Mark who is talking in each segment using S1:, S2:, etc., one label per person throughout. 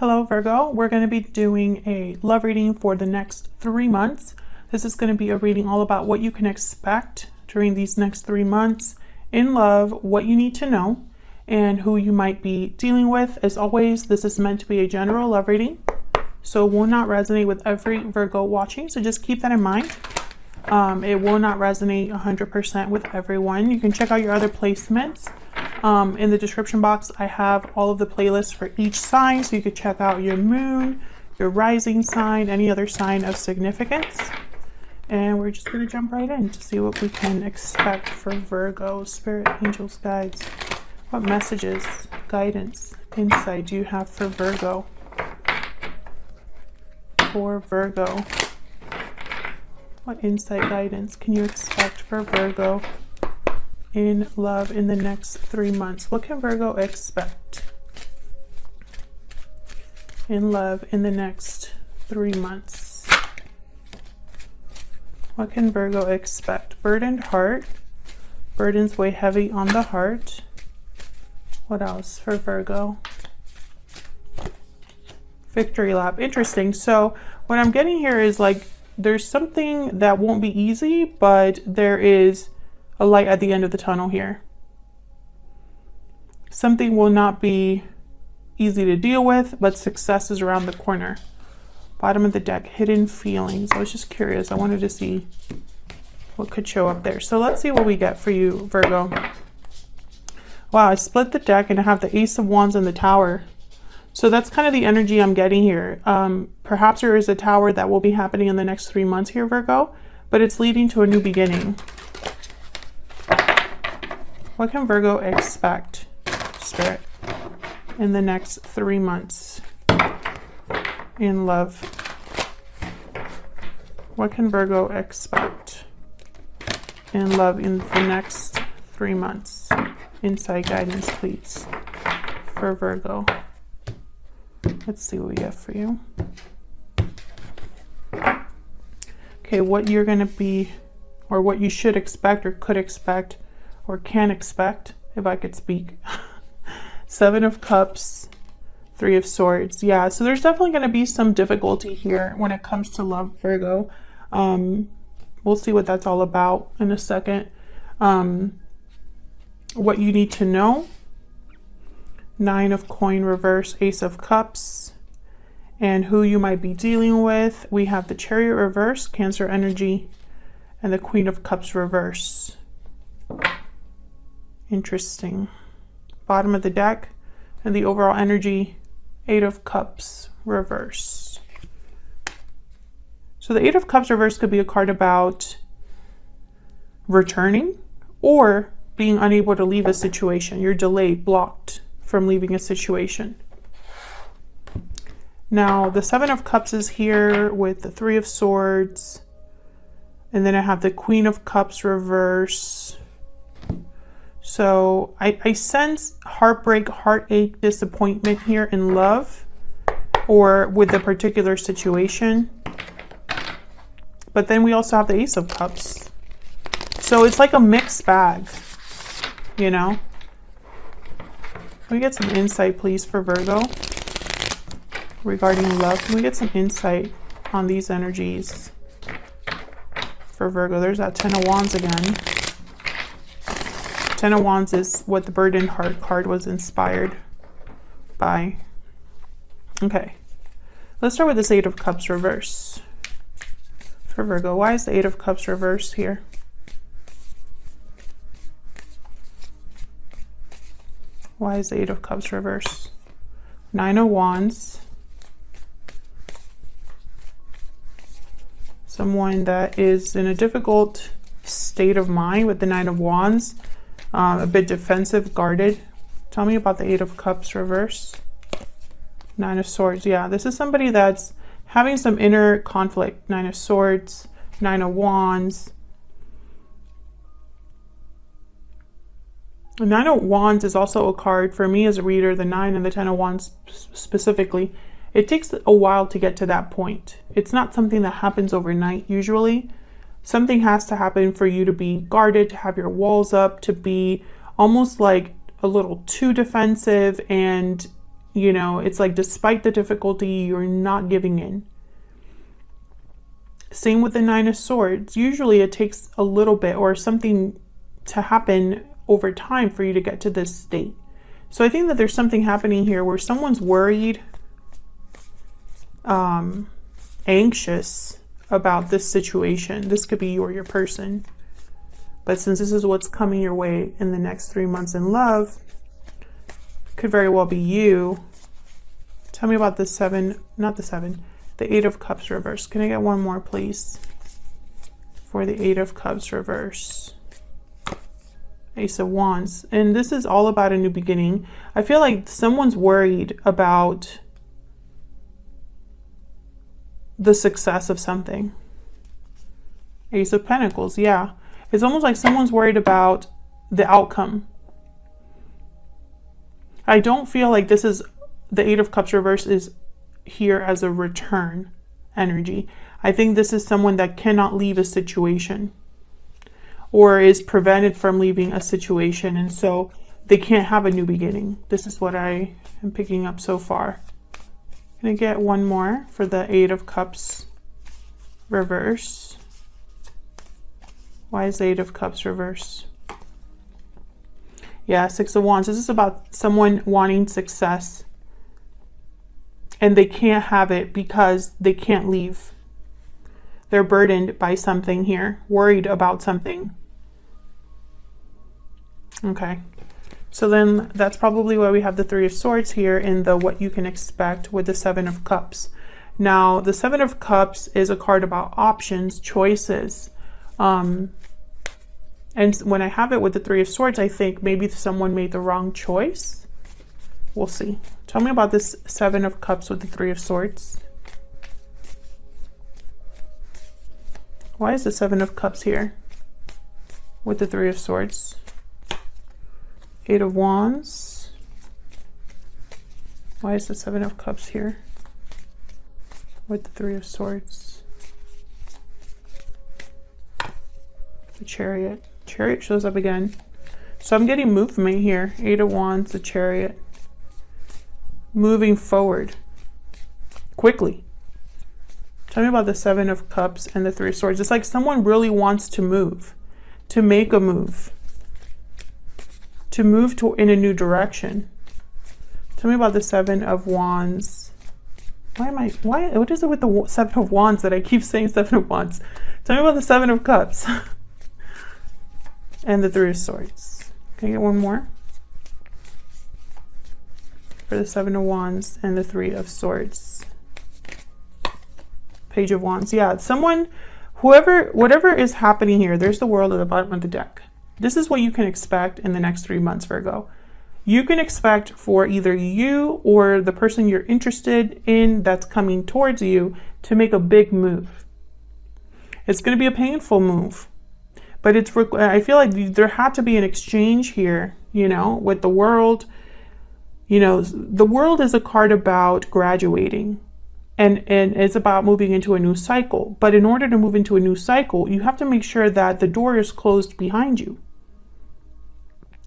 S1: Hello Virgo, we're going to be doing a love reading for the next 3 months. This is going to be a reading all about what you can expect during these next 3 months in love, what you need to know, and who you might be dealing with. As always, this is meant to be a general love reading, so it will not resonate with every Virgo watching, so just keep that in mind. It will not resonate 100% with everyone. You can check out your other placements. In the description box, I have all of the playlists for each sign, so you could check out your moon, your rising sign, any other sign of significance. And we're just going to jump right in to see what we can expect for Virgo. Spirit, angels, guides. What messages, guidance, insight do you have for Virgo? For Virgo. What insight, guidance can you expect for Virgo in love in the next 3 months? What can Virgo expect in love in the next 3 months? What can Virgo expect? Burdened heart. Burdens weigh heavy on the heart. What else for Virgo? Victory lap. Interesting. So what I'm getting here is like there's something that won't be easy, but there is a light at the end of the tunnel here. Something will not be easy to deal with, but success is around the corner. Bottom of the deck, hidden feelings. I was just curious. I wanted to see what could show up there. So let's see what we get for you, Virgo. Wow, I split the deck and I have the Ace of Wands and the Tower. So that's kind of the energy I'm getting here. Perhaps there is a tower that will be happening in the next 3 months here, Virgo, but it's leading to a new beginning. What can Virgo expect, Spirit, in the next 3 months in love? What can Virgo expect in love in the next 3 months? Insight, guidance, please, for Virgo. Let's see what we get for you. Okay, what you're going to be, or what you should expect or could expect or can expect, if I could speak. 7 of Cups, 3 of Swords. Yeah, so there's definitely going to be some difficulty here when it comes to love, Virgo. We'll see what that's all about in a second. What you need to know. 9 of Coin reverse, Ace of Cups, and who you might be dealing with. We have the Chariot reverse, Cancer energy, and the Queen of Cups reverse. Interesting. Bottom of the deck, and the overall energy, 8 of Cups reverse. So the 8 of Cups reverse could be a card about returning or being unable to leave a situation. You're delayed, blocked from leaving a situation. Now the 7 of Cups is here with the 3 of Swords, and then I have the Queen of Cups reverse. So I sense heartbreak, heartache, disappointment here in love or with a particular situation. But then we also have the Ace of Cups. So it's like a mixed bag, you know? Can we get some insight, please, for Virgo regarding love? Can we get some insight on these energies for Virgo? There's that 10 of Wands again. 10 of Wands is what the Burdened Heart card was inspired by. Okay, let's start with this 8 of Cups reverse for Virgo. Why is the 8 of Cups reverse here? Why is the 8 of Cups reverse? 9 of Wands. Someone that is in a difficult state of mind with the 9 of Wands. A bit defensive, guarded. Tell me about the 8 of Cups reverse. 9 of Swords. Yeah, this is somebody that's having some inner conflict. 9 of Swords, 9 of Wands. 9 of Wands is also a card for me as a reader, the 9 and the 10 of Wands specifically. It takes a while to get to that point. It's not something that happens overnight usually. Something has to happen for you to be guarded, to have your walls up, to be almost like a little too defensive and You know, it's like despite the difficulty, you're not giving in. Same with the Nine of Swords. Usually it takes a little bit or something to happen over time for you to get to this state. So I think that there's something happening here where someone's worried, anxious about this situation. This could be you or your person. But since this is what's coming your way in the next 3 months in love, could very well be you. Tell me about the the Eight of Cups reverse. Can I get one more, please? For the Eight of Cups reverse. Ace of Wands. And this is all about a new beginning. I feel like someone's worried about the success of something. Ace of Pentacles, yeah. It's almost like someone's worried about the outcome. I don't feel like this is, the Eight of Cups reverse is here as a return energy. I think this is someone that cannot leave a situation or is prevented from leaving a situation, and so they can't have a new beginning. This is what I am picking up so far. Can I get one more for the Eight of Cups reverse? Why is the Eight of Cups reverse? Yeah, Six of Wands. This is about someone wanting success and they can't have it because they can't leave. They're burdened by something here, worried about something. Okay, so then that's probably why we have the Three of Swords here in the what you can expect with the Seven of Cups. Now, the Seven of Cups is a card about options, choices. And when I have it with the Three of Swords, I think maybe someone made the wrong choice. We'll see. Tell me about this Seven of Cups with the Three of Swords. Why is the Seven of Cups here with the Three of Swords? Eight of Wands. Why is the Seven of Cups here with the Three of Swords? The Chariot. Chariot shows up again. So I'm getting movement here. Eight of Wands, the Chariot. Moving forward. Quickly. Tell me about the Seven of Cups and the Three of Swords. It's like someone really wants to move. To make a move. To move in a new direction. Tell me about the Seven of Wands. What is it with the Seven of Wands that I keep saying Seven of Wands? Tell me about the Seven of Cups. And the Three of Swords. Can I get one more? For the Seven of Wands and the Three of Swords. Page of Wands. Yeah, someone, whatever is happening here, there's the World at the bottom of the deck. This is what you can expect in the next 3 months, Virgo. You can expect for either you or the person you're interested in that's coming towards you to make a big move. It's going to be a painful move. But I feel like there had to be an exchange here, you know, with the World. You know, the World is a card about graduating and it's about moving into a new cycle. But in order to move into a new cycle, you have to make sure that the door is closed behind you.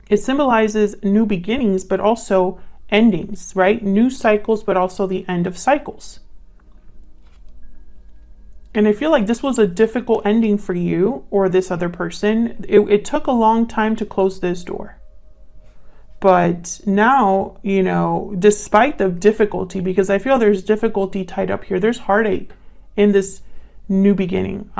S1: It symbolizes new beginnings, but also endings, right? New cycles, but also the end of cycles. And I feel like this was a difficult ending for you or this other person. It took a long time to close this door. But now, you know, despite the difficulty, because I feel there's difficulty tied up here, there's heartache in this new beginning.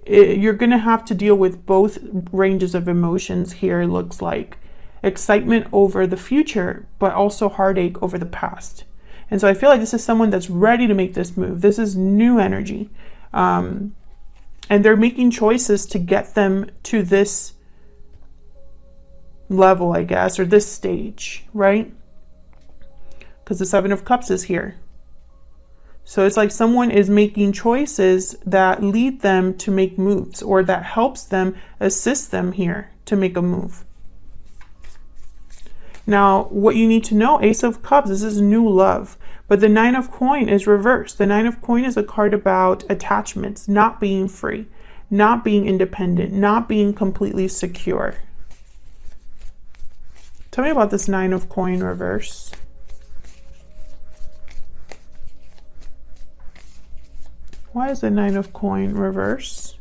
S1: You're going to have to deal with both ranges of emotions here, it looks like. Excitement over the future, but also heartache over the past. And so I feel like this is someone that's ready to make this move. This is new energy. And they're making choices to get them to this level, I guess, or this stage, right? Because the Seven of Cups is here. So it's like someone is making choices that lead them to make moves or that helps them, assist them here to make a move. Now, what you need to know, Ace of Cups, this is new love. But the Nine of Coin is reversed. The Nine of Coin is a card about attachments, not being free, not being independent, not being completely secure. Tell me about this Nine of Coin reverse. Why is the Nine of Coin reverse?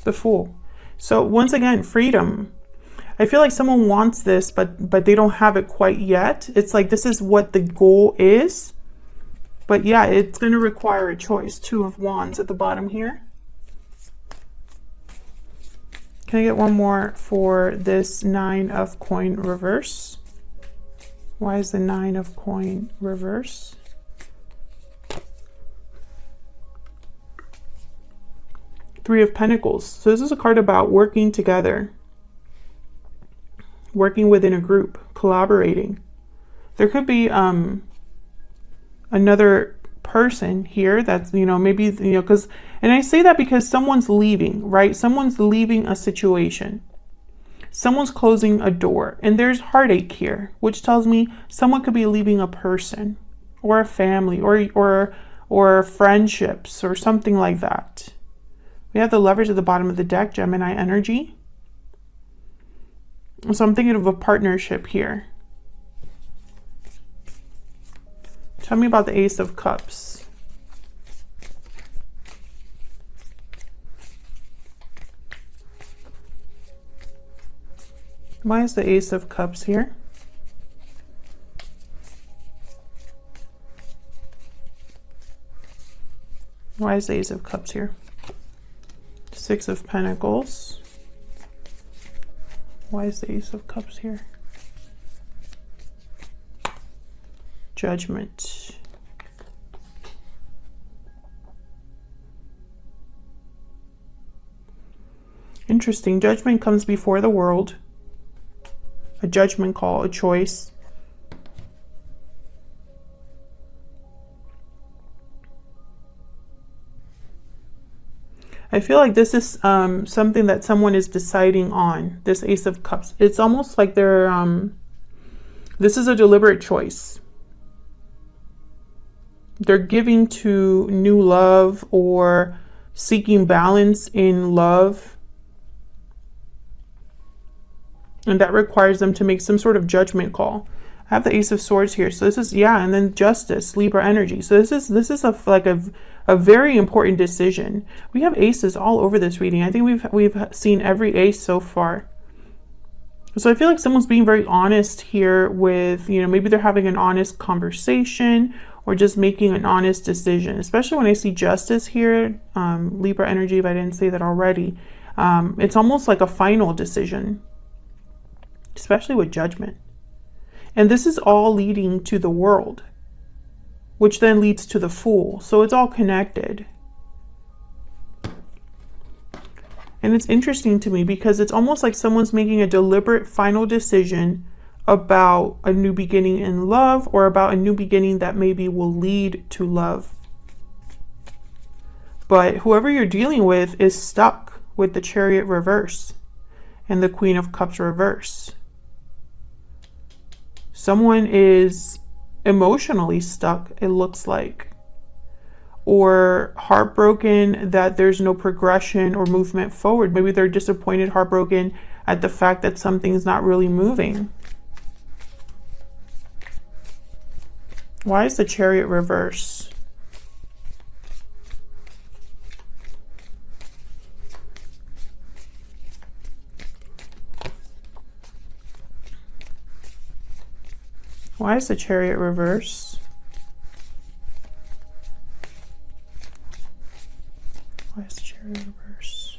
S1: The Fool. So once again, freedom. I feel like someone wants this, but they don't have it quite yet. It's like this is what the goal is. But yeah, it's going to require a choice. Two of Wands at the bottom here. Can I get one more for this Nine of Coin reverse? Why is the Nine of Coin reverse? Three of Pentacles. So this is a card about working together, working within a group, collaborating. There could be another person here that's, you know, maybe, you know, because, and I say that because someone's leaving, right? Someone's leaving a situation. Someone's closing a door, and there's heartache here, which tells me someone could be leaving a person or a family or friendships or something like that. We have the Lovers at the bottom of the deck, Gemini energy. So I'm thinking of a partnership here. Tell me about the Ace of Cups. Why is the Ace of Cups here? Why is the Ace of Cups here? Six of Pentacles. Why is the Ace of Cups here? Judgment. Interesting. Judgment comes before the world. A judgment call, a choice. I feel like this is something that someone is deciding on, this Ace of Cups. It's almost like they're, this is a deliberate choice. They're giving to new love or seeking balance in love. And that requires them to make some sort of judgment call. I have the Ace of Swords here. So this is, yeah, and then Justice, Libra energy. So this is a very important decision. We have aces all over this reading. I think we've seen every ace so far. So I feel like someone's being very honest here with, you know, maybe they're having an honest conversation or just making an honest decision. Especially when I see Justice here, Libra energy, if I didn't say that already. It's almost like a final decision, especially with Judgment. And this is all leading to the World, which then leads to the Fool. So it's all connected. And it's interesting to me because it's almost like someone's making a deliberate final decision about a new beginning in love, or about a new beginning that maybe will lead to love. But whoever you're dealing with is stuck with the Chariot reverse and the Queen of Cups reverse. Someone is emotionally stuck, it looks like, or heartbroken that there's no progression or movement forward. Maybe they're disappointed, heartbroken at the fact that something's not really moving. Why is the Chariot reverse? Why is the Chariot reverse? Why is the Chariot reverse?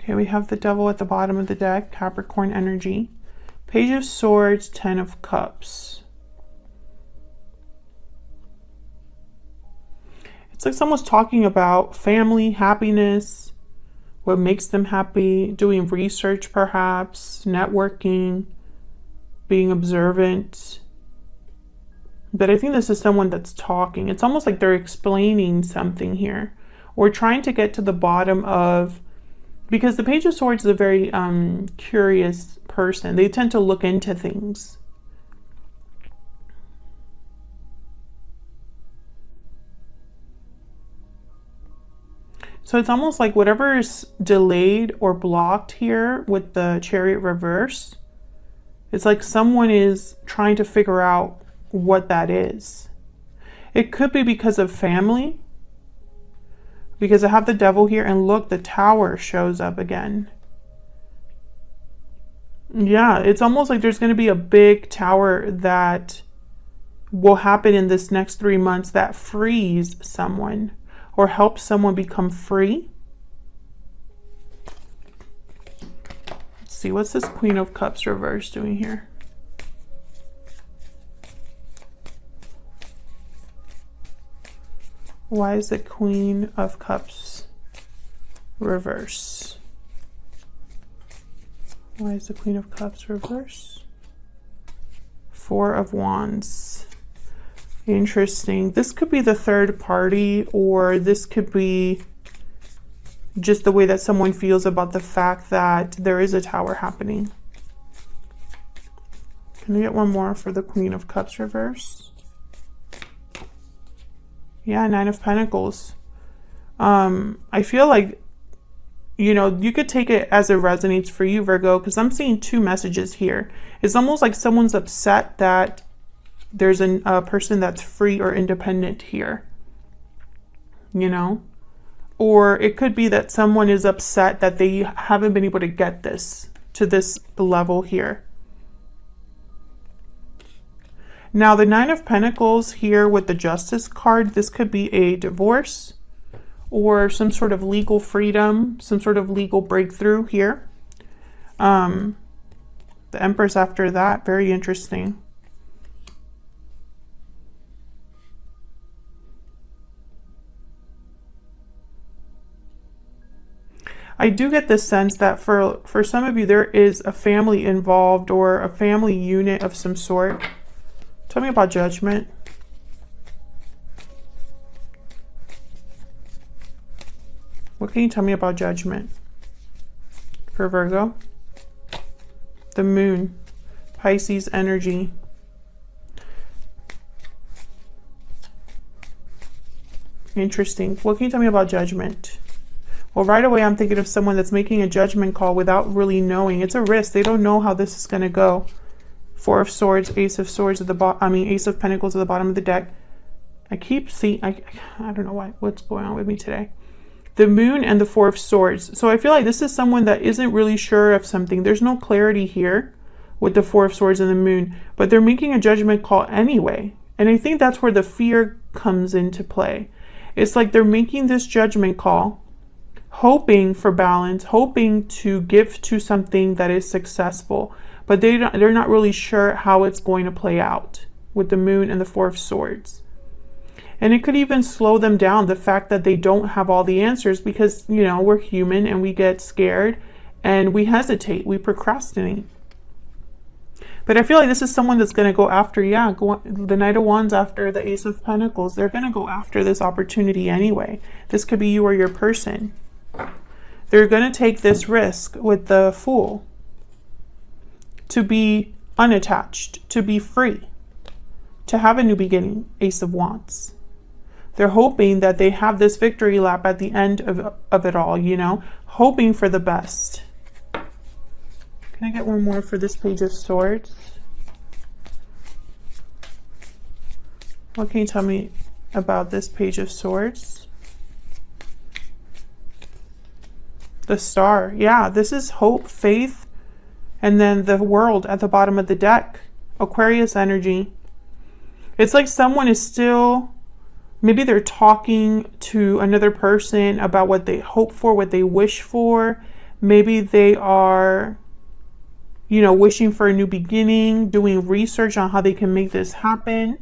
S1: Okay, we have the Devil at the bottom of the deck, Capricorn energy. Page of Swords, Ten of Cups. It's like someone's talking about family, happiness, what makes them happy, doing research perhaps, networking, being observant. But I think this is someone that's talking. It's almost like they're explaining something here, or trying to get to the bottom of, because the Page of Swords is a very curious person. They tend to look into things. So it's almost like whatever is delayed or blocked here with the Chariot reverse It's like someone is trying to figure out what that is. It could be because of family, because I have the devil here, and look, the tower shows up again. Yeah, it's almost like there's going to be a big tower that will happen in this next 3 months that frees someone or helps someone become free. Let's see, what's this Queen of Cups reverse doing here? Why is the Queen of Cups reverse? Why is the Queen of Cups reverse? Four of Wands. Interesting. This could be the third party, or this could be just the way that someone feels about the fact that there is a tower happening. Can I get one more for the Queen of Cups reverse? Yeah, Nine of Pentacles. I feel like, you know, you could take it as it resonates for you, Virgo, because I'm seeing two messages here. It's almost like someone's upset that there's a person that's free or independent here, you know? Or it could be that someone is upset that they haven't been able to get this to this level here. Now, the Nine of Pentacles here with the Justice card, this could be a divorce or some sort of legal freedom, some sort of legal breakthrough here. The Empress after that, very interesting. I do get this sense that for some of you, there is a family involved or a family unit of some sort. Tell me about Judgment. What can you tell me about Judgment for Virgo? The Moon, Pisces energy. Interesting. What can you tell me about Judgment? Well, right away, I'm thinking of someone that's making a judgment call without really knowing. It's a risk. They don't know how this is going to go. Four of Swords, Ace of Swords at the bottom. Ace of Pentacles at the bottom of the deck. I keep seeing. I don't know what's going on with me today. The Moon and the Four of Swords. So I feel like this is someone that isn't really sure of something. There's no clarity here with the Four of Swords and the Moon, but they're making a judgment call anyway. And I think that's where the fear comes into play. It's like they're making this judgment call, hoping for balance, hoping to give to something that is successful, but they're not really sure how it's going to play out with the Moon and the Four of Swords. And it could even slow them down, the fact that they don't have all the answers, because, you know, we're human and we get scared and we hesitate, we procrastinate. But I feel like this is someone that's going to go after, the Knight of Wands after the Ace of Pentacles. They're going to go after this opportunity anyway. This could be you or your person. They're going to take this risk with the Fool to be unattached, to be free, to have a new beginning, Ace of Wands. They're hoping that they have this victory lap at the end of it all, you know, hoping for the best. Can I get one more for this Page of Swords? What can you tell me about this Page of Swords? The Star. Yeah, this is hope, faith, and then the World at the bottom of the deck. Aquarius energy. It's like someone is still, maybe they're talking to another person about what they hope for, what they wish for. Maybe they are, you know, wishing for a new beginning, doing research on how they can make this happen.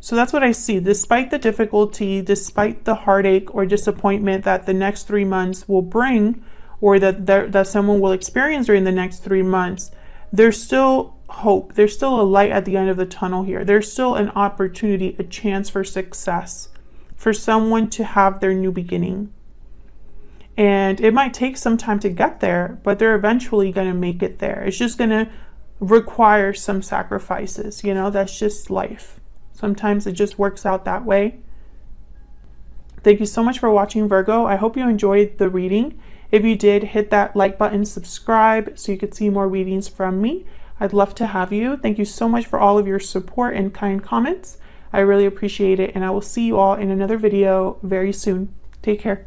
S1: So that's what I see. Despite the difficulty, despite the heartache or disappointment that the next 3 months will bring, or that someone will experience during the next 3 months, there's still hope. There's still a light at the end of the tunnel here. There's still an opportunity, a chance for success, for someone to have their new beginning. And it might take some time to get there, but they're eventually going to make it there. It's just going to require some sacrifices. You know, that's just life. Sometimes it just works out that way. Thank you so much for watching, Virgo. I hope you enjoyed the reading. If you did, hit that like button, subscribe so you could see more readings from me. I'd love to have you. Thank you so much for all of your support and kind comments. I really appreciate it, and I will see you all in another video very soon. Take care.